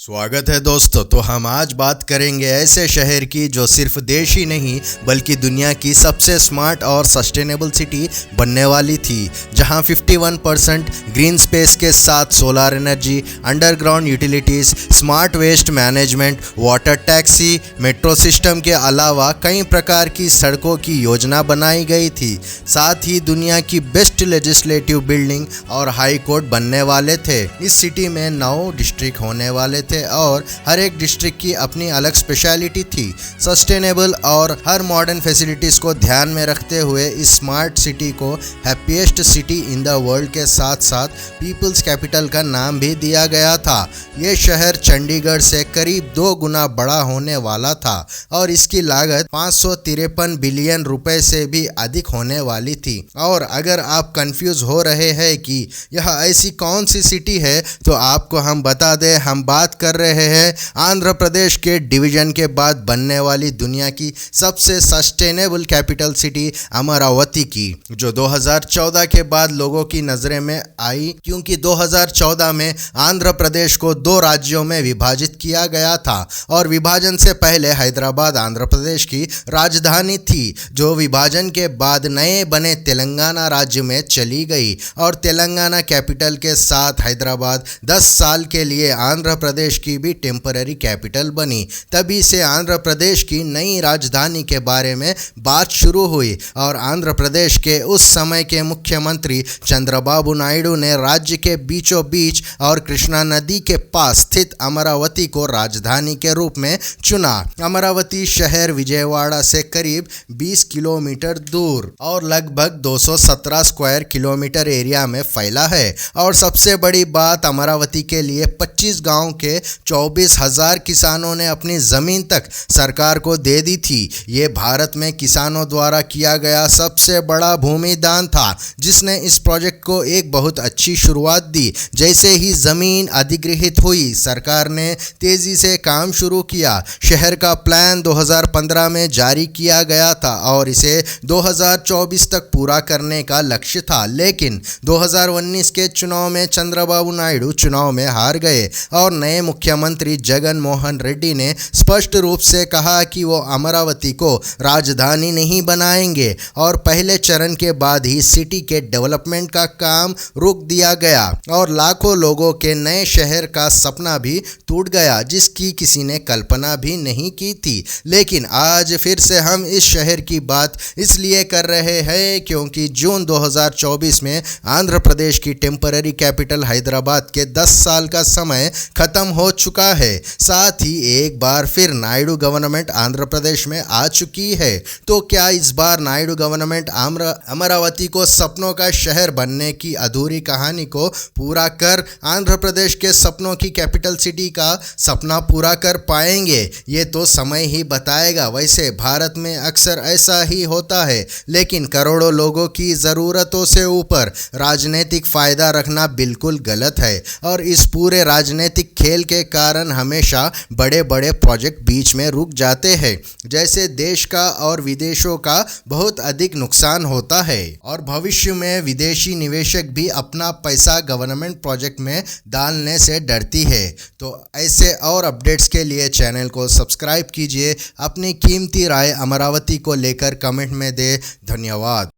स्वागत है दोस्तों। तो हम आज बात करेंगे ऐसे शहर की जो सिर्फ देश ही नहीं बल्कि दुनिया की सबसे स्मार्ट और सस्टेनेबल सिटी बनने वाली थी, जहां 51% ग्रीन स्पेस के साथ solar energy, underground utilities, smart waste management, water taxi, metro system के अलावा कई प्रकार की सड़कों की योजना बनाई गई थी। साथ ही दुनिया की बेस्ट लेजिस्लेटिव बिल्डिंग और हाई कोर्ट बनने वाले थे। इस सिटी में 9 डिस्ट्रिक्ट होने वाले थे और हर एक डिस्ट्रिक्ट की अपनी अलग स्पेशलिटी थी। सस्टेनेबल और हर मॉडर्न फैसिलिटीज को ध्यान में रखते हुए इस स्मार्ट सिटी को happiest city in the world के साथ साथ पीपल्स कैपिटल का नाम भी दिया गया था। ये शहर चंडीगढ़ से करीब 2 गुना बड़ा होने वाला था और इसकी लागत 553 बिलियन रुपए से भी अधिक होने वाली थी। और अगर आप कंफ्यूज हो रहे हैं कि यह ऐसी कौन सी सिटी है, तो आपको हम बता दें, हम बात कर रहे हैं आंध्र प्रदेश के डिवीजन के बाद बनने वाली दुनिया की सबसे सस्टेनेबल कैपिटल सिटी अमरावती की, जो 2014 के बाद लोगों की नजरें में आई, क्योंकि 2014 में आंध्र प्रदेश को 2 राज्यों में विभाजित किया गया था और विभाजन से पहले हैदराबाद आंध्र प्रदेश की राजधानी थी, जो विभाजन के बाद नए बने तेलंगाना राज्य में चली गई और तेलंगाना कैपिटल के साथ हैदराबाद 10 साल के लिए आंध्र प्रदेश की भी टेम्पररी कैपिटल बनी। तभी से आंध्र प्रदेश की नई राजधानी के बारे में बात शुरू हुई और आंध्र प्रदेश के उस समय के मुख्यमंत्री चंद्रबाबू नायडू ने राज्य के बीचों बीच और कृष्णा नदी के पास स्थित अमरावती को राजधानी के रूप में चुना। अमरावती शहर विजयवाड़ा से करीब 20 किलोमीटर दूर और लगभग 217 स्क्वायर किलोमीटर एरिया में फैला है। और सबसे बड़ी बात, अमरावती के लिए 25 गांव के 24,000 किसानों ने अपनी जमीन तक सरकार को दे दी थी। ये भारत में किसानों द्वारा किया गया सबसे बड़ा भूमि दान था, जिसने इस प्रोजेक्ट को एक बहुत अच्छी शुरुआत दी। जैसे ही जमीन अधिग्रहित हुई, सरकार ने तेजी से काम शुरू किया। शहर का प्लान 2015 में जारी किया गया था और इसे 2024 तक पूरा करने का लक्ष्य था, लेकिन 2019 के चुनाव में चंद्रबाबू नायडू चुनाव में हार गए और नए मुख्यमंत्री जगन मोहन रेड्डी ने स्पष्ट रूप से कहा कि वो अमरावती को राजधानी नहीं बनाएंगे और पहले चरण के बाद ही सिटी के डेवलपमेंट का काम रोक दिया गया और लाखों लोगों के नए शहर का सपना भी टूट गया, जिसकी किसी ने कल्पना भी नहीं की थी। लेकिन आज फिर से हम इस शहर की बात इसलिए कर रहे हैं क्योंकि जून 2024 में आंध्र प्रदेश की टेम्पररी कैपिटल हैदराबाद के 10 साल का समय खत्म हो चुका है। साथ ही एक बार फिर नायडू गवर्नमेंट आंध्र प्रदेश में आ चुकी है। तो क्या इस बार नायडू गवर्नमेंट अमरावती को सपनों का शहर बनने की अधूरी कहानी को पूरा कर आंध्र प्रदेश के सपनों की कैपिटल सिटी का सपना पूरा कर पाएंगे? ये तो समय ही बताएगा। वैसे भारत में अक्सर ऐसा ही होता है, लेकिन करोड़ों लोगों की ज़रूरतों से ऊपर राजनीतिक फ़ायदा रखना बिल्कुल गलत है और इस पूरे राजनीतिक खेल के कारण हमेशा बड़े बड़े प्रोजेक्ट बीच में रुक जाते हैं, जैसे देश का और विदेशों का बहुत अधिक नुकसान होता है और भविष्य में विदेशी निवेशक भी अपना पैसा गवर्नमेंट प्रोजेक्ट में डालने से डरती है। तो ऐसे और अपडेट्स के लिए चैनल को सब्सक्राइब कीजिए। अपनी कीमती राय अमरावती को लेकर कमेंट में दें। धन्यवाद।